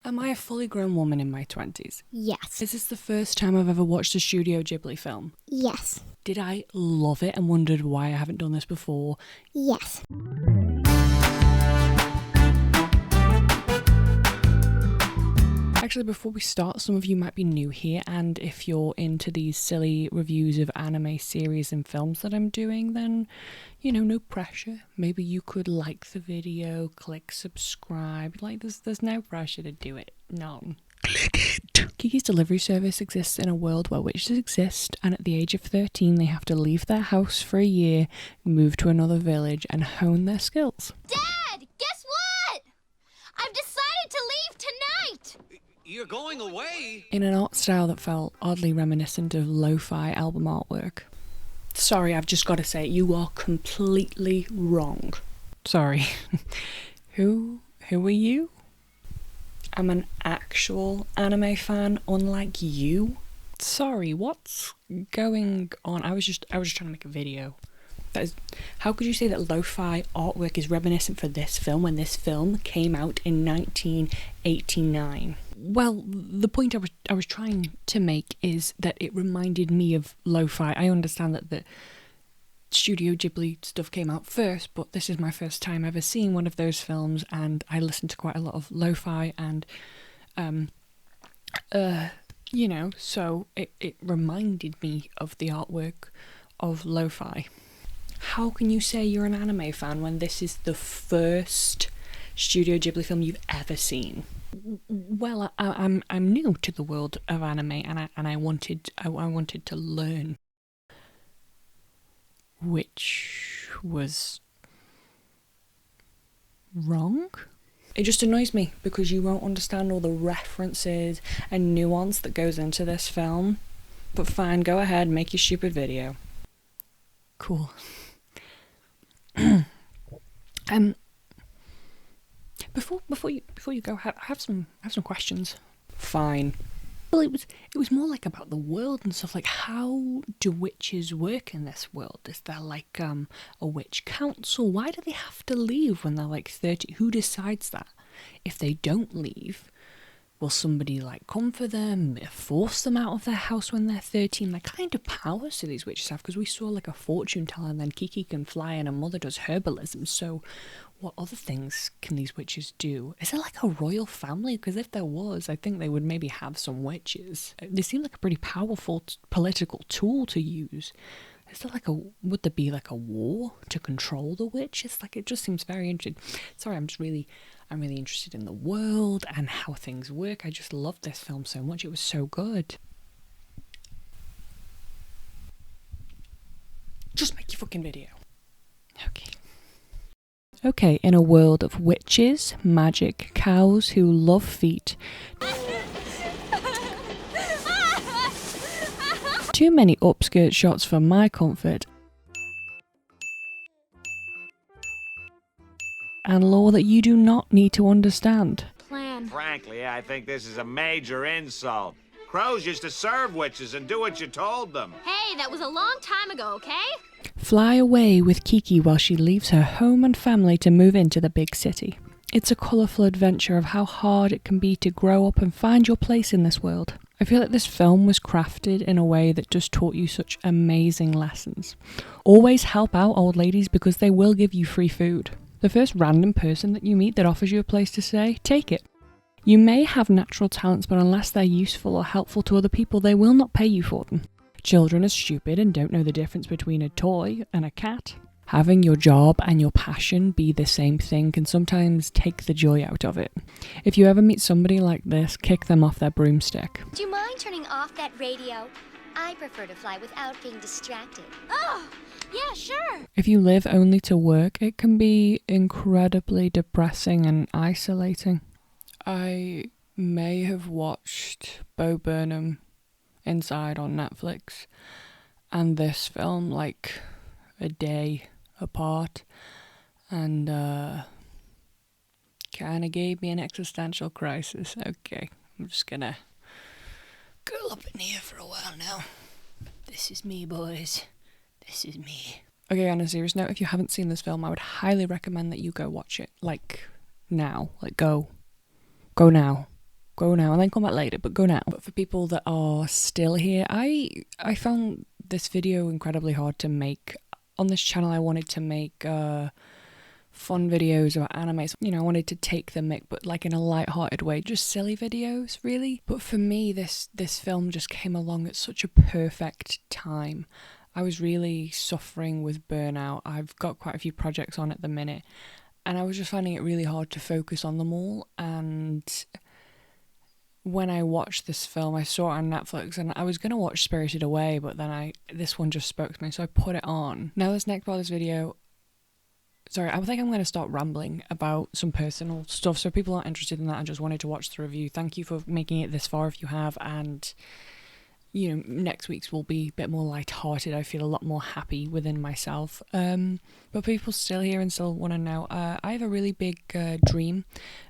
Am I a fully grown woman in my 20s? Yes. Is this the first time I've ever watched a Studio Ghibli film? Yes. Did I love it and wondered why I haven't done this before? Yes. Actually, before we start, some of you might be new here, and if you're into these silly reviews of anime series and films that I'm doing, then, you know, no pressure. Maybe you could like the video, click subscribe. Like, there's no pressure to do it. None. Click it. Kiki's delivery service exists in a world where witches exist, and at the age of 13, they have to leave their house for a year, move to another village, and hone their skills. Dad, guess what? I've decided to leave tonight. You're going away? In an art style that felt oddly reminiscent of lo-fi album artwork. Sorry, I've just got to say, you are completely wrong. Sorry. Who are you? I'm an actual anime fan, unlike you. Sorry, what's going on? I was just trying to make a video. How could you say that lo-fi artwork is reminiscent for this film when this film came out in 1989? Well, the point I was trying to make is that it reminded me of lo-fi. I understand that the Studio Ghibli stuff came out first, but this is my first time ever seeing one of those films, and I listened to quite a lot of lo-fi and you know, so it reminded me of the artwork of lo-fi. How can you say you're an anime fan when this is the first Studio Ghibli film you've ever seen? Well, I'm new to the world of anime, and I wanted to learn, which was wrong. It just annoys me because you won't understand all the references and nuance that goes into this film. But fine, go ahead, make your stupid video. Cool. Before you go, have some questions. Fine. Well, it was more like about the world and stuff. Like, how do witches work in this world? Is there like a witch council? Why do they have to leave when they're like 30? Who decides that? If they don't leave, will somebody like come for them, force them out of their house when they're 13? Like, kind of powers do these witches have? Because we saw like a fortune teller, and then Kiki can fly, and her mother does herbalism. So, what other things can these witches do? Is there like a royal family? Because if there was, I think they would maybe have some witches. They seem like a pretty powerful political tool to use. Is there would there be like a war to control the witch? It's like, it just seems very interesting. Sorry, I'm really interested in the world and how things work. I just loved this film so much. It was so good. Just make your fucking video. Okay, in a world of witches, magic, cows who love feet, too many upskirt shots for my comfort, and lore that you do not need to understand. Frankly, I think this is a major insult. Crows used to serve witches and do what you told them. Hey, that was a long time ago, okay? Fly away with Kiki while she leaves her home and family to move into the big city. It's a colourful adventure of how hard it can be to grow up and find your place in this world. I feel like this film was crafted in a way that just taught you such amazing lessons. Always help out old ladies because they will give you free food. The first random person that you meet that offers you a place to stay, take it. You may have natural talents, but unless they're useful or helpful to other people, they will not pay you for them. Children are stupid and don't know the difference between a toy and a cat. Having your job and your passion be the same thing can sometimes take the joy out of it. If you ever meet somebody like this, kick them off their broomstick. Do you mind turning off that radio? I prefer to fly without being distracted. Oh, yeah, sure. If you live only to work, it can be incredibly depressing and isolating. I may have watched Bo Burnham Inside on Netflix and this film like a day apart, and kind of gave me an existential crisis. Okay, I'm just gonna curl up in here for a while now. This is me, boys. This is me. Okay, on a serious note, if you haven't seen this film, I would highly recommend that you go watch it, like, now. Like, go now. Go now and then come back later, but go now. But for people that are still here, I found this video incredibly hard to make. On this channel, I wanted to make fun videos about anime. You know, I wanted to take the mick, but like in a light-hearted way, just silly videos, really. But for me, this film just came along at such a perfect time. I was really suffering with burnout. I've got quite a few projects on at the minute, and I was just finding it really hard to focus on them all. And when I watched this film, I saw it on Netflix, and I was going to watch Spirited Away, but then this one just spoke to me, so I put it on. Now this next part of this video, sorry, I think I'm going to start rambling about some personal stuff, so if people aren't interested in that and just wanted to watch the review, thank you for making it this far if you have, and you know, next week's will be a bit more light-hearted. I feel a lot more happy within myself. But people still here and still want to know, I have a really big dream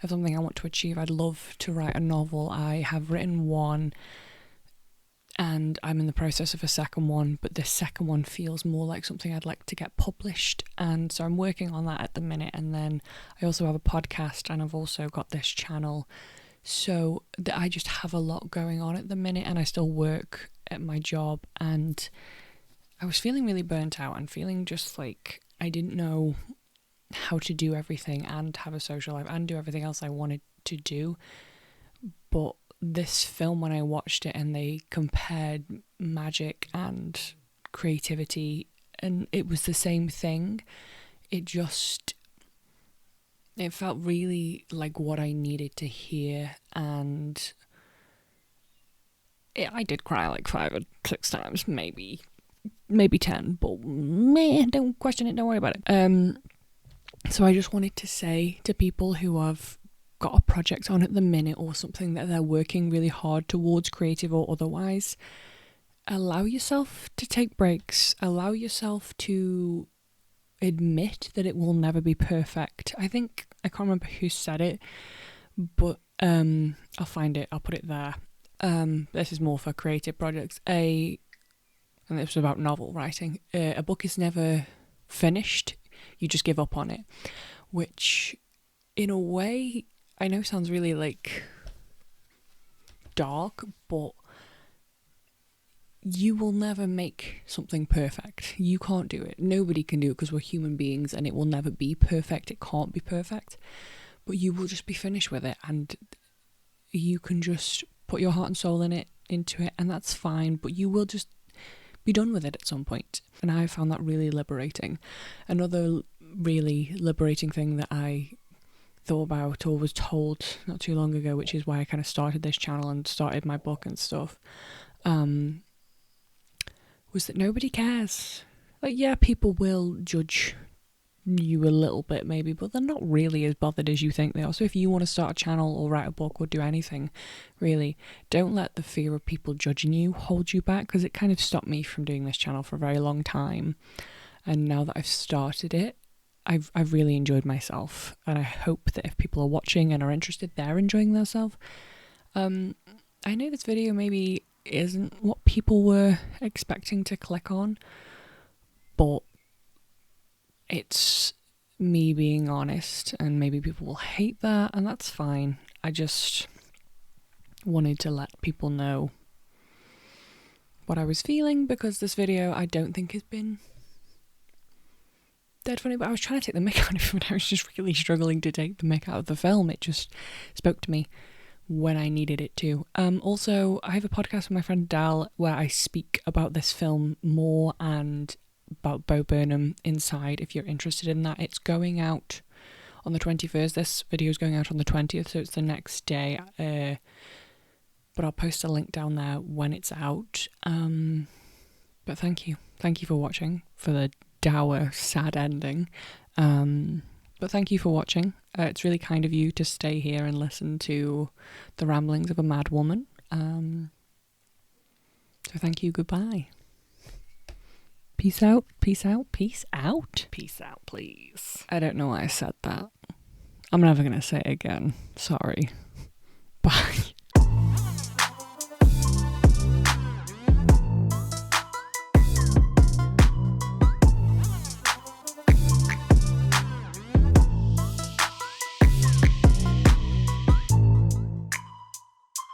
of something I want to achieve. I'd love to write a novel. I have written one, and I'm in the process of a second one, but this second one feels more like something I'd like to get published, and so I'm working on that at the minute. And then I also have a podcast, and I've also got this channel. So I just have a lot going on at the minute, and I still work at my job, and I was feeling really burnt out and feeling just like I didn't know how to do everything and have a social life and do everything else I wanted to do. But this film, when I watched it and they compared magic and creativity, and it was the same thing, it felt really like what I needed to hear, and I did cry like 5 or 6 times, maybe 10, but meh, don't question it, don't worry about it. So I just wanted to say to people who have got a project on at the minute or something that they're working really hard towards, creative or otherwise, allow yourself to take breaks, allow yourself to admit that it will never be perfect. I think, I can't remember who said it, but I'll find it, I'll put it there. This is more for creative projects. And this was about novel writing. A book is never finished, you just give up on it. Which, in a way, I know sounds really like dark, but you will never make something perfect. You can't do it. Nobody can do it because we're human beings, and it will never be perfect. It can't be perfect. But you will just be finished with it, and you can just put your heart and soul into it, and that's fine. But you will just be done with it at some point. And I found that really liberating. Another really liberating thing that I thought about or was told not too long ago, which is why I kind of started this channel and started my book and stuff, was that nobody cares. Like, yeah, people will judge you a little bit maybe, but they're not really as bothered as you think they are. So if you want to start a channel or write a book or do anything, really, don't let the fear of people judging you hold you back, because it kind of stopped me from doing this channel for a very long time. And now that I've started it, I've really enjoyed myself, and I hope that if people are watching and are interested, they're enjoying themselves. I know this video maybe isn't what people were expecting to click on, but it's me being honest, and maybe people will hate that, and that's fine. I just wanted to let people know what I was feeling, because this video I don't think has been dead funny, but I was trying to take the mick out of it, but I was just really struggling to take the mick out of the film. It just spoke to me when I needed it to. Also, I have a podcast with my friend Dal where I speak about this film more and about Bo Burnham inside, if you're interested in that. It's going out on the 21st. This video is going out on the 20th, so it's the next day. But I'll post a link down there when it's out. But thank you for watching, for the dour, sad ending. But thank you for watching. It's really kind of you to stay here and listen to the ramblings of a mad woman. So thank you, goodbye. Peace out, peace out, peace out. Peace out, please. I don't know why I said that. I'm never going to say it again. Sorry.